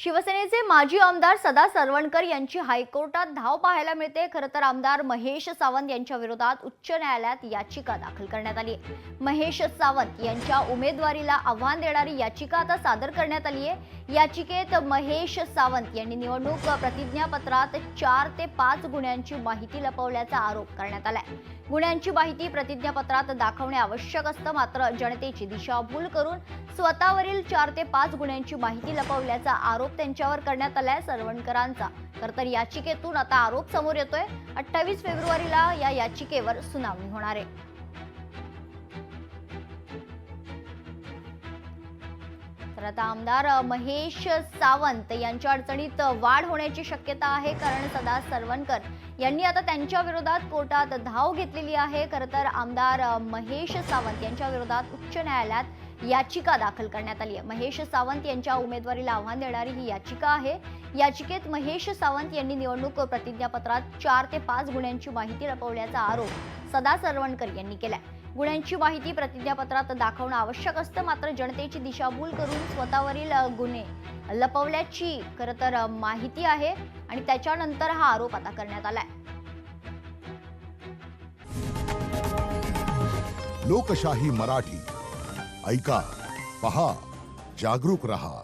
शिवसेनेचे माजी आमदार सदा सरवणकर यांची हायकोर्टात धाव पाहायला मिळते। खरं तर आमदार महेश सावंत यांच्या विरोधात उच्च न्यायालयात याचिका दाखल करण्यात आली आहे। महेश सावंत यांच्या उमेदवारीला आव्हान देणारी याचिका आता सादर करण्यात आली आहे। याचिकेत महेश सावंत यांनी निवडणूक प्रतिज्ञापत्रात 4 ते 5 गुन्ह्यांची माहिती लपवल्याचा आरोप करण्यात आलाय। गुन्ह्यांची माहिती प्रतिज्ञापत्रात दाखवणे आवश्यक असतं, मात्र जनतेची दिशाभूल करून स्वतःवरील 4 ते 5 गुन्ह्यांची माहिती लपवल्याचा आरोप त्यांच्यावर करण्यात आलाय सरवणकरांचा। तर याचिकेतून आता आरोप समोर येतोय। 28 फेब्रुवारीला या याचिकेवर सुनावणी होणार आहे। तर आता आमदार महेश सावंत यांच्या अडचणीत वाढ होण्याची शक्यता आहे, कारण सदा सरवणकर यांनी आता त्यांच्या विरोधात कोर्टात धाव घेतलेली आहे। खरं तर आमदार महेश सावंत यांच्या विरोधात उच्च न्यायालयात याचिका दाखल करण्यात आली आहे। महेश सावंत यांच्या उमेदवारीला आव्हान देणारी ही याचिका आहे। याचिकेत महेश सावंत यांनी निवडणूक प्रतिज्ञापत्रात 4 ते 5 गुन्ह्यांची माहिती लपवल्याचा आरोप सदा सरवणकर यांनी केलाय। गुन्ह्यांची माहिती प्रतिज्ञापत्रात दाखवणं आवश्यक असतं, मात्र जनतेची दिशाभूल करून स्वतःवरील गुन्हे लपवल्याची खरं तर माहिती आहे आणि त्याच्यानंतर हा आरोप आता करण्यात आलाय। लोकशाही मराठी ऐका, पहा, जागरूक रहा।